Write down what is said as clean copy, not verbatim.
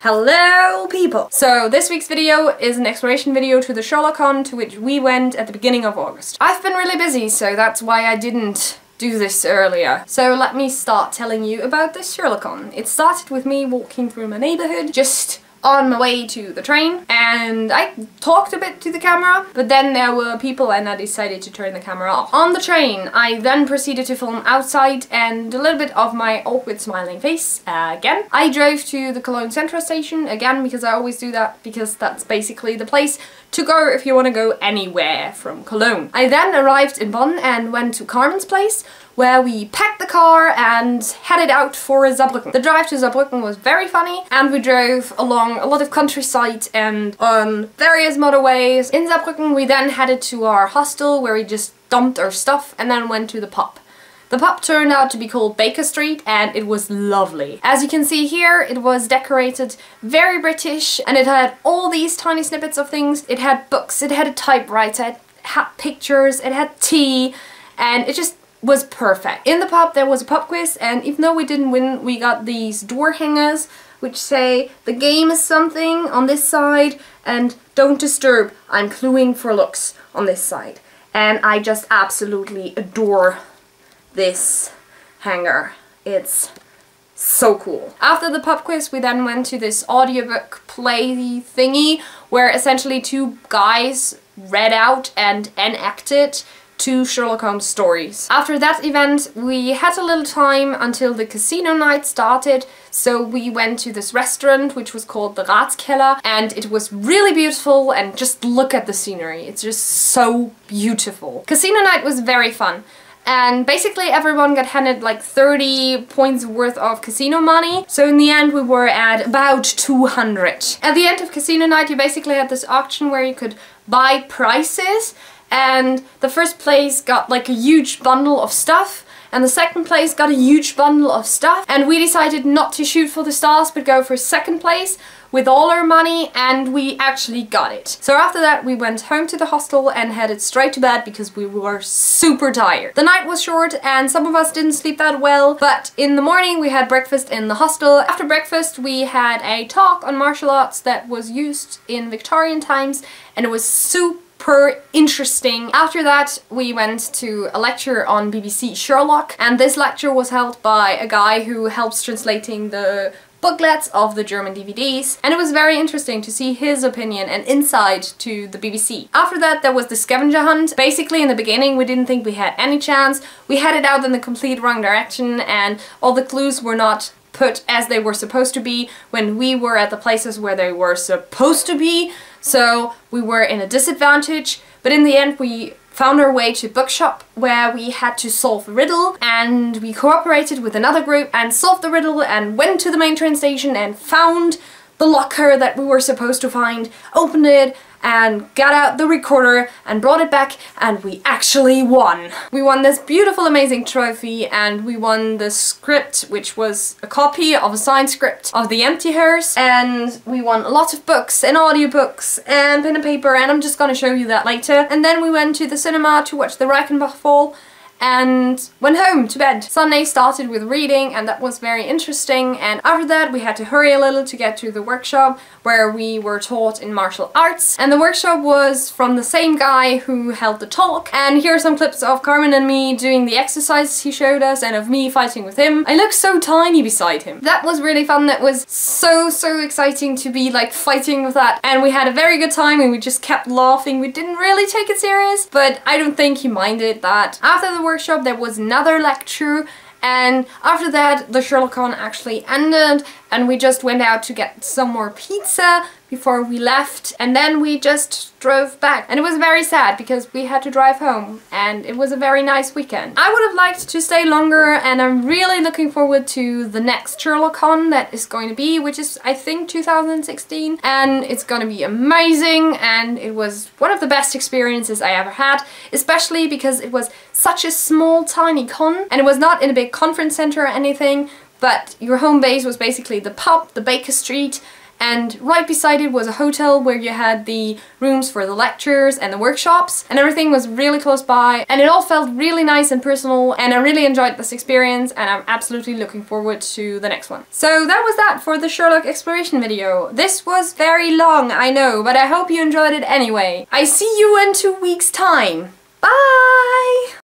Hello people! So this week's video is an exploration video to the SherloCon to which we went at the beginning of August. I've been really busy, so that's why I didn't do this earlier. So let me start telling you about this SherloCon. It started with me walking through my neighborhood, just on my way to the train, and I talked a bit to the camera, but then there were people and I decided to turn the camera off. On the train, I then proceeded to film outside and a little bit of my awkward smiling face again. I drove to the Cologne Central station again because I always do that because that's basically the place to go if you want to go anywhere from Cologne. I then arrived in Bonn and went to Carmen's place, where we packed the car and headed out for Saarbrücken. The drive to Saarbrücken was very funny, and we drove along a lot of countryside and on various motorways. In Saarbrücken we then headed to our hostel where we just dumped our stuff and then went to the pub. The pub turned out to be called Baker Street and it was lovely. As you can see here, it was decorated very British and it had all these tiny snippets of things. It had books, it had a typewriter, it had pictures, it had tea, and it just was perfect. In the pub there was a pub quiz, and even though we didn't win, we got these door hangers which say the game is something on this side and don't disturb, I'm cluing for looks on this side. And I just absolutely adore this hanger. It's so cool. After the pub quiz we then went to this audiobook play thingy where essentially two guys read out and enacted two Sherlock Holmes stories. After that event we had a little time until the casino night started, so we went to this restaurant which was called the Ratskeller, and it was really beautiful, and just look at the scenery, it's just so beautiful. Casino night was very fun. And basically everyone got handed like 30 points worth of casino money. So in the end we were at about 200. At the end of casino night you basically had this auction where you could buy prizes, and the first place got like a huge bundle of stuff, and the second place got a huge bundle of stuff, and we decided not to shoot for the stars but go for second place with all our money, and we actually got it. So after that we went home to the hostel and headed straight to bed because we were super tired. The night was short and some of us didn't sleep that well, but in the morning we had breakfast in the hostel. After breakfast we had a talk on martial arts that was used in Victorian times, and it was super interesting. After that we went to a lecture on BBC Sherlock, and this lecture was held by a guy who helps translating the booklets of the German DVDs, and it was very interesting to see his opinion and insight to the BBC. After that there was the scavenger hunt. Basically in the beginning we didn't think we had any chance. We headed out in the complete wrong direction and all the clues were not put as they were supposed to be when we were at the places where they were supposed to be, so we were in a disadvantage. But in the end we found our way to a bookshop where we had to solve a riddle, and we cooperated with another group and solved the riddle and went to the main train station and found the locker that we were supposed to find, opened it and got out the recorder and brought it back, and we actually won. We won this beautiful amazing trophy, and we won the script, which was a copy of a signed script of The Empty Hearse, and we won a lot of books and audiobooks and pen and paper, and I'm just gonna show you that later. And then we went to the cinema to watch the Reichenbach Fall and went home to bed. Sunday started with reading, and that was very interesting, and after that we had to hurry a little to get to the workshop where we were taught in martial arts, and the workshop was from the same guy who held the talk. And here are some clips of Carmen and me doing the exercises he showed us and of me fighting with him. I look so tiny beside him. That was really fun. That was so exciting to be like fighting with that, and we had a very good time and we just kept laughing. We didn't really take it serious, but I don't think he minded that. After the workshop there was another lecture, and after that the SherloCon actually ended and we just went out to get some more pizza before we left, and then we just drove back. And it was very sad because we had to drive home, and it was a very nice weekend. I would have liked to stay longer, and I'm really looking forward to the next SherloCon that is going to be, which is I think 2016, and it's gonna be amazing, and it was one of the best experiences I ever had, especially because it was such a small tiny con, and it was not in a big conference center or anything, but your home base was basically the pub, the Baker Street, and right beside it was a hotel where you had the rooms for the lectures and the workshops, and everything was really close by, and it all felt really nice and personal, and I really enjoyed this experience, and I'm absolutely looking forward to the next one. So that was that for the Sherlock exploration video. This was very long, I know, but I hope you enjoyed it anyway. I see you in 2 weeks' time. Bye!